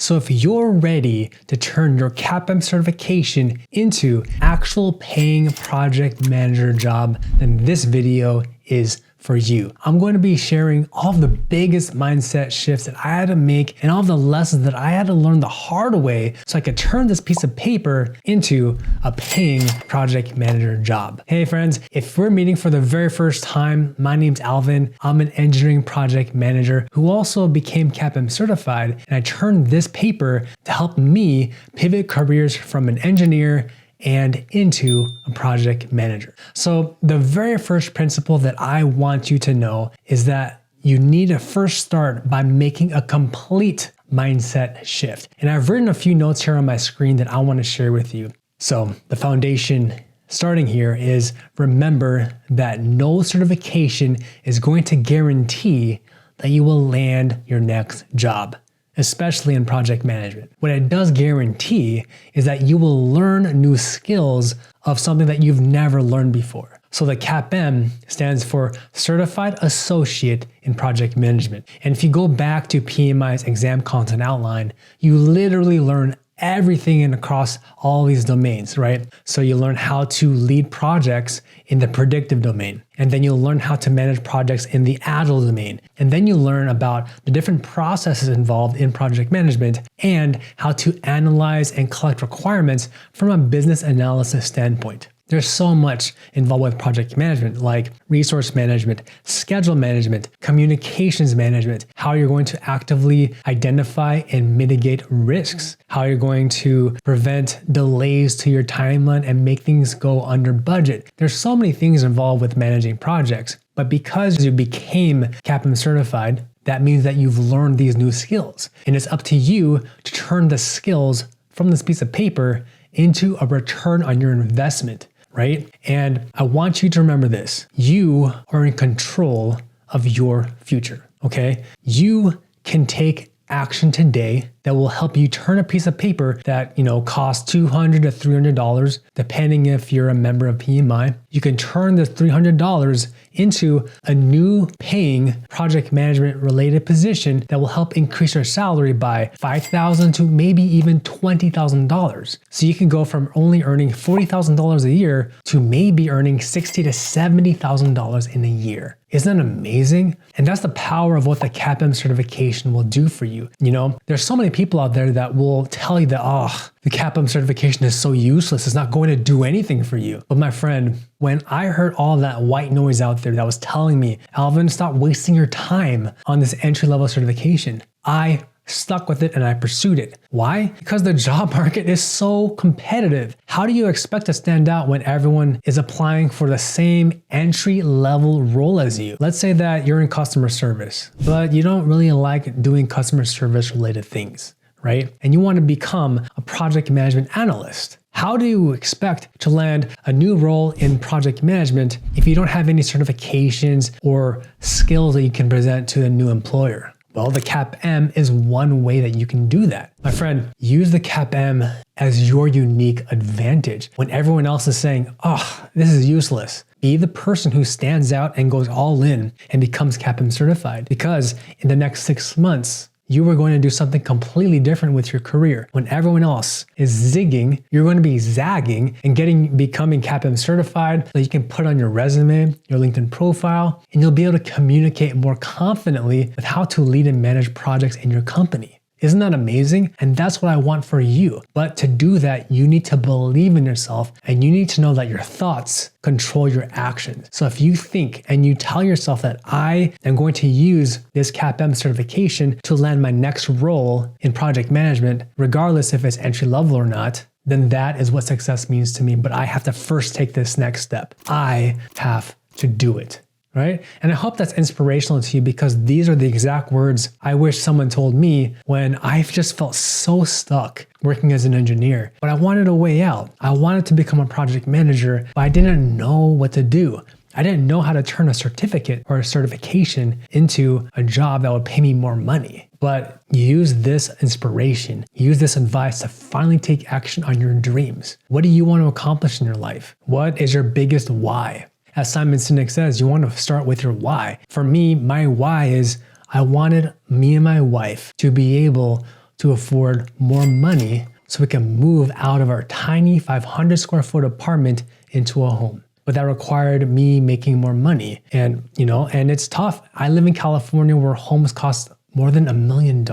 So if you're ready to turn your CAPM certification into actual paying project manager job, then this video is for you. I'm going to be sharing all of the biggest mindset shifts that I had to make and all of the lessons that I had to learn the hard way so I could turn this piece of paper into a paying project manager job. Hey friends, if we're meeting for the very first time, my name's Alvin. I'm an engineering project manager who also became CAPM certified, and I turned this paper to help me pivot careers from an engineer and into a project manager. So the very first principle that I want you to know is that you need to first start by making a complete mindset shift. And I've written a few notes here on my screen that I want to share with you. So the foundation starting here is remember that no certification is going to guarantee that you will land your next job, especially in project management. What it does guarantee is that you will learn new skills of something that you've never learned before. So the CAPM stands for Certified Associate in Project Management. And if you go back to PMI's exam content outline, you literally learn everything in across all these domains, right? So you learn how to lead projects in the predictive domain, and then you'll learn how to manage projects in the agile domain. And then you learn about the different processes involved in project management and how to analyze and collect requirements from a business analysis standpoint. There's so much involved with project management, like resource management, schedule management, communications management, how you're going to actively identify and mitigate risks, how you're going to prevent delays to your timeline and make things go under budget. There's so many things involved with managing projects, but because you became CAPM certified, that means that you've learned these new skills. And it's up to you to turn the skills from this piece of paper into a return on your investment, right? And I want you to remember this. You are in control of your future, okay? You can take action today that will help you turn a piece of paper that, costs $200 to $300, depending if you're a member of PMI. You can turn this $300 into a new paying project management related position that will help increase your salary by $5,000 to maybe even $20,000. So you can go from only earning $40,000 a year to maybe earning $60,000 to $70,000 in a year. Isn't that amazing? And that's the power of what the CAPM certification will do for you. There's so many people out there that will tell you that, the CAPM certification is so useless. It's not going to do anything for you. But my friend, when I heard all that white noise out there that was telling me, Alvin, stop wasting your time on this entry-level certification, I stuck with it and I pursued it. Why? Because the job market is so competitive. How do you expect to stand out when everyone is applying for the same entry-level role as you? Let's say that you're in customer service, but you don't really like doing customer service related things, right? And you want to become a project management analyst. How do you expect to land a new role in project management if you don't have any certifications or skills that you can present to a new employer? Well, the CAPM is one way that you can do that. My friend, use the CAPM as your unique advantage. When everyone else is saying, this is useless, be the person who stands out and goes all in and becomes CAPM certified. Because in the next 6 months, you are going to do something completely different with your career. When everyone else is zigging, you're going to be zagging and becoming CAPM certified that you can put on your resume, your LinkedIn profile, and you'll be able to communicate more confidently with how to lead and manage projects in your company. Isn't that amazing? And that's what I want for you. But to do that, you need to believe in yourself and you need to know that your thoughts control your actions. So if you think and you tell yourself that I am going to use this CAPM certification to land my next role in project management, regardless if it's entry level or not, then that is what success means to me. But I have to first take this next step. I have to do it. Right? And I hope that's inspirational to you because these are the exact words I wish someone told me when I've just felt so stuck working as an engineer. But I wanted a way out. I wanted to become a project manager, but I didn't know what to do. I didn't know how to turn a certificate or a certification into a job that would pay me more money. But use this inspiration, use this advice to finally take action on your dreams. What do you want to accomplish in your life? What is your biggest why? As Simon Sinek says, you want to start with your why. For me, my why is I wanted me and my wife to be able to to afford more money so we can move out of our tiny 500 square foot apartment into a home. But that required me making more money. And it's tough. I live in California where homes cost more than $1 million.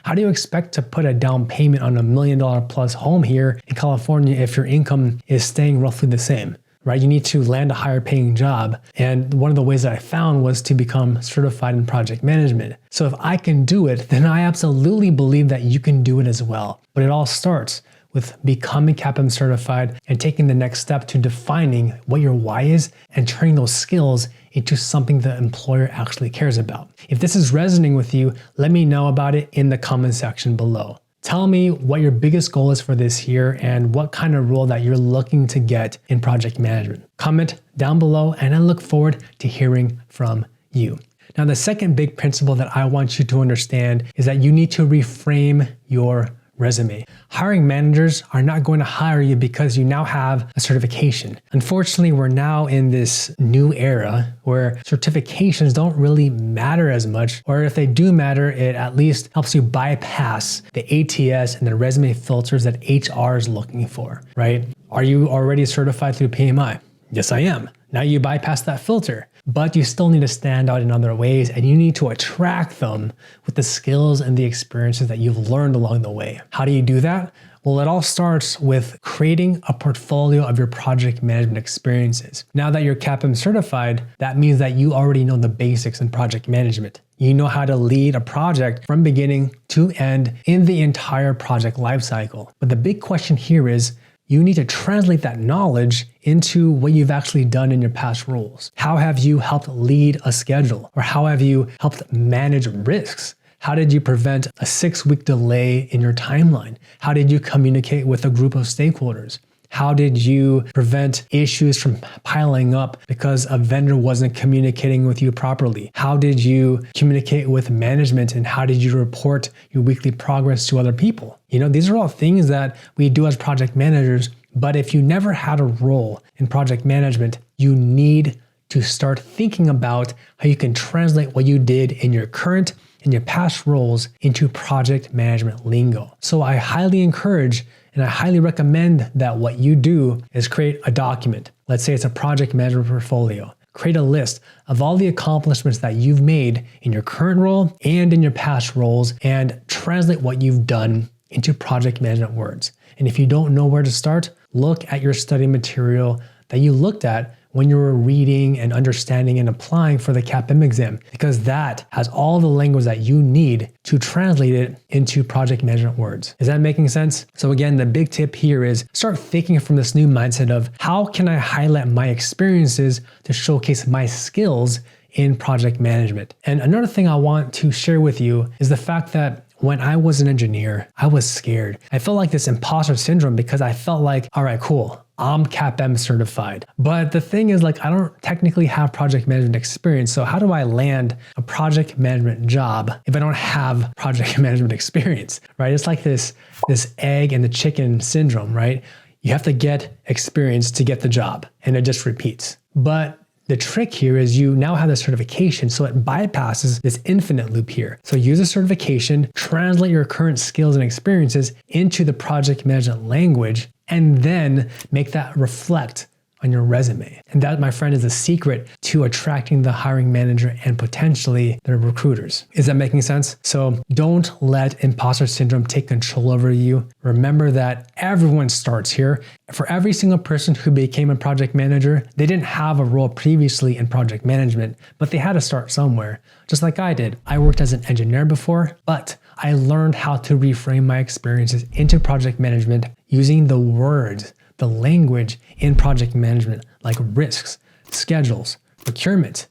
How do you expect to put a down payment on $1 million plus home here in California if your income is staying roughly the same, right? You need to land a higher paying job. And one of the ways that I found was to become certified in project management. So if I can do it, then I absolutely believe that you can do it as well. But it all starts with becoming CAPM certified and taking the next step to defining what your why is and turning those skills into something the employer actually cares about. If this is resonating with you, let me know about it in the comment section below. Tell me what your biggest goal is for this year and what kind of role that you're looking to get in project management. Comment down below and I look forward to hearing from you. Now, the second big principle that I want you to understand is that you need to reframe your resume. Hiring managers are not going to hire you because you now have a certification. Unfortunately, we're now in this new era where certifications don't really matter as much, or if they do matter, it at least helps you bypass the ATS and the resume filters that HR is looking for, right? Are you already certified through PMI? Yes, I am. Now you bypass that filter, but you still need to stand out in other ways and you need to attract them with the skills and the experiences that you've learned along the way. How do you do that? Well, it all starts with creating a portfolio of your project management experiences. Now that you're CAPM certified, that means that you already know the basics in project management. You know how to lead a project from beginning to end in the entire project lifecycle. But the big question here is, you need to translate that knowledge into what you've actually done in your past roles. How have you helped lead a schedule? Or how have you helped manage risks? How did you prevent a 6-week delay in your timeline? How did you communicate with a group of stakeholders? How did you prevent issues from piling up because a vendor wasn't communicating with you properly? How did you communicate with management and how did you report your weekly progress to other people? These are all things that we do as project managers, but if you never had a role in project management, you need to start thinking about how you can translate what you did in your current and your past roles into project management lingo. So I highly encourage and I highly recommend that what you do is create a document. Let's say it's a project management portfolio. Create a list of all the accomplishments that you've made in your current role and in your past roles and translate what you've done into project management words. And if you don't know where to start, look at your study material that you looked at when you were reading and understanding and applying for the CAPM exam, because that has all the language that you need to translate it into project management words. Is that making sense? So again, the big tip here is start thinking from this new mindset of how can I highlight my experiences to showcase my skills in project management. And another thing I want to share with you is the fact that when I was an engineer, I was scared. I felt like this imposter syndrome because I felt like, all right, cool, I'm CAPM certified. But the thing is, I don't technically have project management experience. So how do I land a project management job if I don't have project management experience, right? It's like this egg and the chicken syndrome, right? You have to get experience to get the job and it just repeats. But the trick here is you now have the certification, so it bypasses this infinite loop here. So use a certification, translate your current skills and experiences into the project management language, and then make that reflect on your resume. And that, my friend, is the secret to attracting the hiring manager and potentially the recruiters. Is that making sense? So don't let imposter syndrome take control over you. Remember that everyone starts here. For every single person who became a project manager, they didn't have a role previously in project management, but they had to start somewhere, just like I did. I worked as an engineer before, but I learned how to reframe my experiences into project management using the words, the language in project management, like risks, schedules, procurement,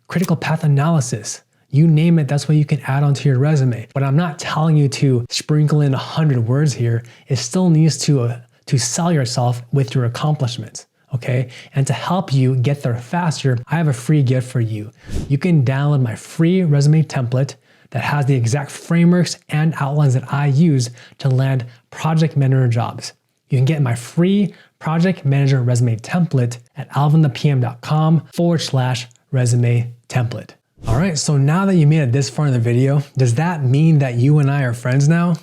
critical path analysis. You name it, that's what you can add onto your resume. But I'm not telling you to sprinkle in 100 words here. It still needs to sell yourself with your accomplishments, okay? And to help you get there faster, I have a free gift for you. You can download my free resume template that has the exact frameworks and outlines that I use to land project manager jobs. You can get my free project manager resume template at alvinthepm.com/resume template. All right, so now that you made it this far in the video, does that mean that you and I are friends now?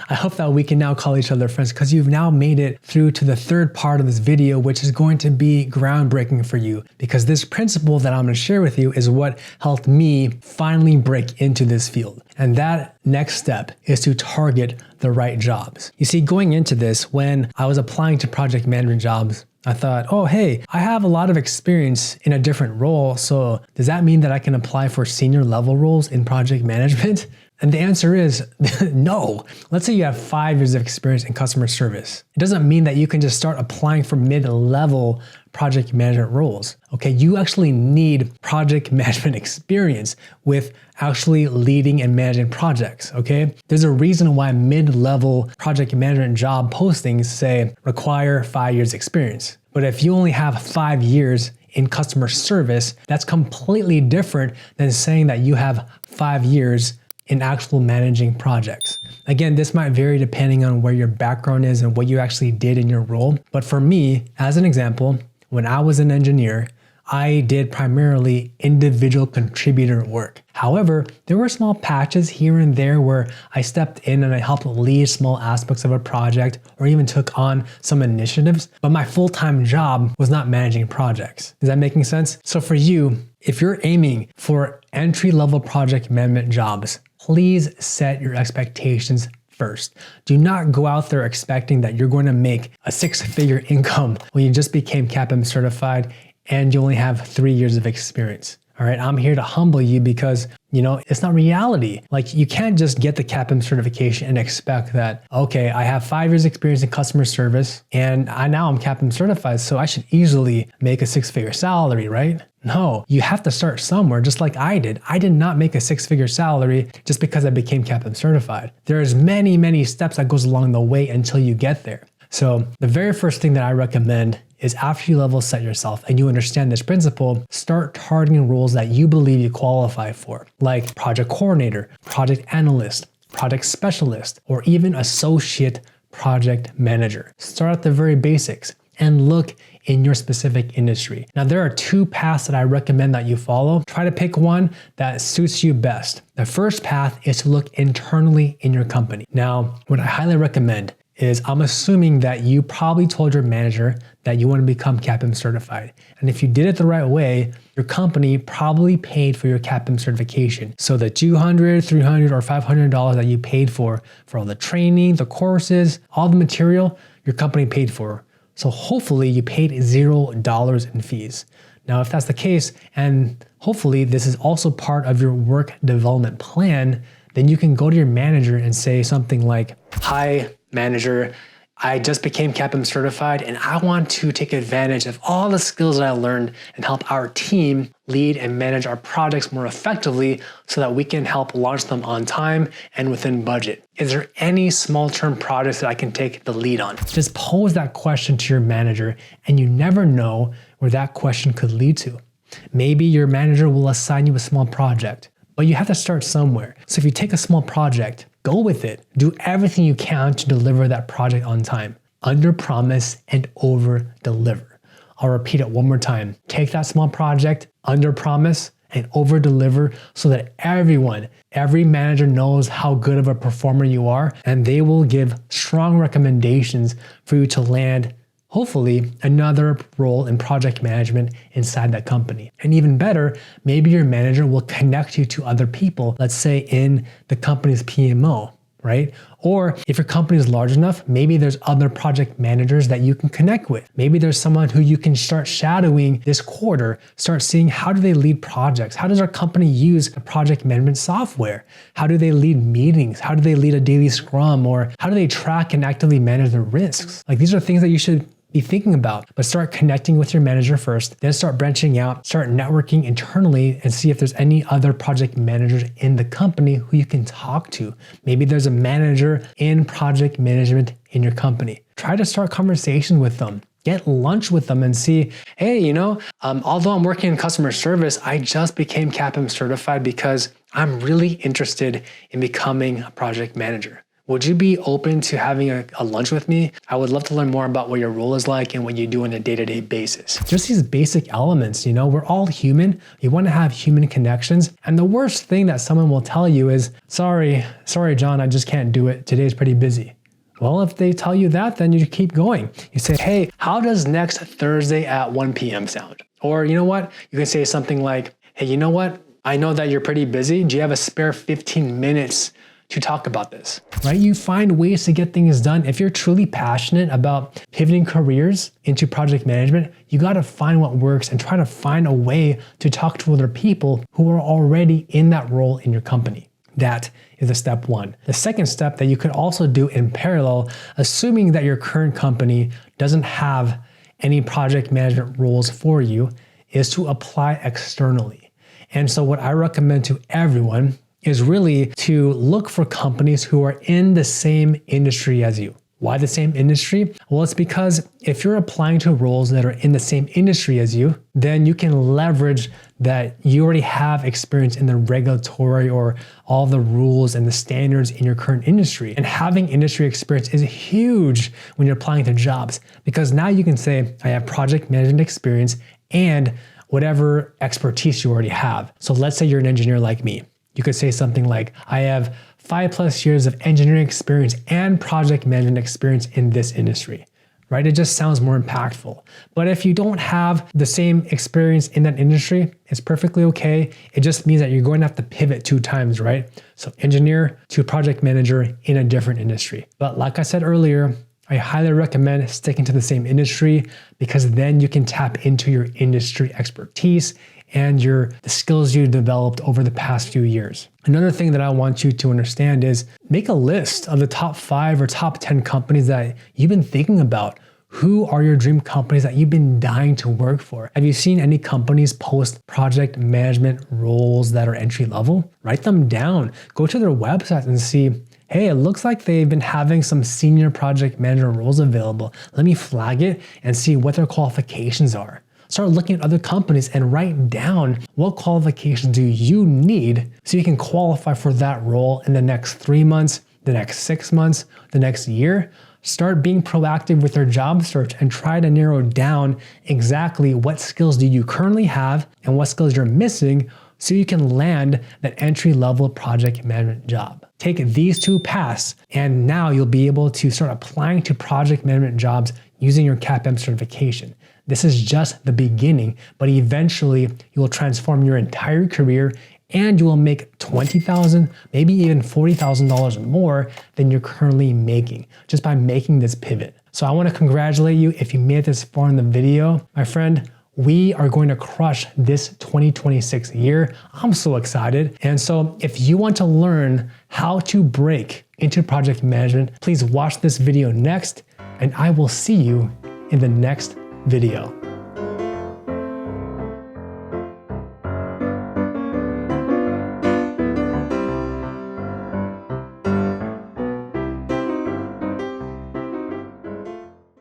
I hope that we can now call each other friends because you've now made it through to the third part of this video, which is going to be groundbreaking for you because this principle that I'm going to share with you is what helped me finally break into this field. And that next step is to target the right jobs. You see, going into this, when I was applying to project management jobs, I thought, oh, hey, I have a lot of experience in a different role. So does that mean that I can apply for senior level roles in project management? And the answer is no. Let's say you have 5 years of experience in customer service. It doesn't mean that you can just start applying for mid-level project management roles. Okay, you actually need project management experience with actually leading and managing projects. Okay, there's a reason why mid-level project management job postings say require 5 years experience. But if you only have 5 years in customer service, that's completely different than saying that you have 5 years in actual managing projects. Again, this might vary depending on where your background is and what you actually did in your role. But for me, as an example, when I was an engineer, I did primarily individual contributor work. However, there were small patches here and there where I stepped in and I helped lead small aspects of a project or even took on some initiatives, but my full-time job was not managing projects. Is that making sense? So for you, if you're aiming for entry-level project management jobs, please set your expectations first. Do not go out there expecting that you're going to make a 6-figure income when you just became CAPM certified and you only have 3 years of experience. All right, I'm here to humble you because, it's not reality. Like, you can't just get the CAPM certification and expect that, okay, I have 5 years experience in customer service and now I'm CAPM certified, so I should easily make a 6-figure salary, right? No, you have to start somewhere, just like I did. I did not make a 6-figure salary just because I became CAPM certified. There's many, many steps that goes along the way until you get there. So the very first thing that I recommend is after you level set yourself and you understand this principle, start targeting roles that you believe you qualify for, like project coordinator, project analyst, project specialist, or even associate project manager. Start at the very basics and look in your specific industry. Now, there are 2 paths that I recommend that you follow. Try to pick one that suits you best. The first path is to look internally in your company. Now, what I highly recommend is I'm assuming that you probably told your manager that you want to become CAPM certified. And if you did it the right way, your company probably paid for your CAPM certification. So the $200, $300, or $500 that you paid for all the training, the courses, all the material, your company paid for. So hopefully you paid $0 in fees. Now, if that's the case, and hopefully this is also part of your work development plan, then you can go to your manager and say something like, "Hi, manager, I just became CAPM certified and I want to take advantage of all the skills that I learned and help our team lead and manage our projects more effectively so that we can help launch them on time and within budget. Is there any small term projects that I can take the lead on?" Just pose that question to your manager and you never know where that question could lead to. Maybe your manager will assign you a small project, but you have to start somewhere. So if you take a small project, go with it. Do everything you can to deliver that project on time. Under promise and over deliver. I'll repeat it one more time. Take that small project, under promise and over deliver so that every manager knows how good of a performer you are, and they will give strong recommendations for you to land hopefully another role in project management inside that company. And even better, maybe your manager will connect you to other people, let's say in the company's PMO, right? Or if your company is large enough, maybe there's other project managers that you can connect with. Maybe there's someone who you can start shadowing this quarter, start seeing how do they lead projects? How does our company use the project management software? How do they lead meetings? How do they lead a daily scrum? Or how do they track and actively manage their risks? Like, these are things that you should be thinking about, but start connecting with your manager first, then start branching out, start networking internally and see if there's any other project managers in the company who you can talk to. Maybe there's a manager in project management in your company. Try to start conversations with them. Get lunch with them and see, hey, although I'm working in customer service, I just became CAPM certified because I'm really interested in becoming a project manager. Would you be open to having a lunch with me? I would love to learn more about what your role is like and what you do on a day-to-day basis. Just these basic elements, we're all human. You want to have human connections. And the worst thing that someone will tell you is, sorry, John, I just can't do it. Today's pretty busy. Well, if they tell you that, then you keep going. You say, hey, how does next Thursday at 1 p.m. sound? Or you know what? You can say something like, hey, you know what? I know that you're pretty busy. Do you have a spare 15 minutes to talk about this, right? You find ways to get things done. If you're truly passionate about pivoting careers into project management, you got to find what works and try to find a way to talk to other people who are already in that role in your company. That is the step one. The second step that you could also do in parallel, assuming that your current company doesn't have any project management roles for you, is to apply externally. And so what I recommend to everyone is really to look for companies who are in the same industry as you. Why the same industry? Well, it's because if you're applying to roles that are in the same industry as you, then you can leverage that you already have experience in the regulatory or all the rules and the standards in your current industry. And having industry experience is huge when you're applying to jobs, because now you can say, I have project management experience and whatever expertise you already have. So let's say you're an engineer like me. You could say something like, I have 5+ years of engineering experience and project management experience in this industry, right? It just sounds more impactful. But if you don't have the same experience in that industry, it's perfectly okay. It just means that you're going to have to pivot 2 times, right? So engineer to project manager in a different industry. But like I said earlier, I highly recommend sticking to the same industry, because then you can tap into your industry expertise and the skills you developed over the past few years. Another thing that I want you to understand is make a list of the top 5 or top 10 companies that you've been thinking about. Who are your dream companies that you've been dying to work for? Have you seen any companies post project management roles that are entry level? Write them down. Go to their website and see, hey, it looks like they've been having some senior project manager roles available. Let me flag it and see what their qualifications are. Start looking at other companies and write down what qualifications do you need so you can qualify for that role in the next 3 months, the next 6 months, the next year. Start being proactive with your job search and try to narrow down exactly what skills do you currently have and what skills you're missing so you can land that entry-level project management job. Take these 2 paths and now you'll be able to start applying to project management jobs using your CAPM certification. This is just the beginning, but eventually you will transform your entire career and you will make $20,000, maybe even $40,000 more than you're currently making just by making this pivot. So I want to congratulate you if you made it this far in the video. My friend, we are going to crush this 2026 year. I'm so excited. And so if you want to learn how to break into project management, please watch this video next, and I will see you in the next video.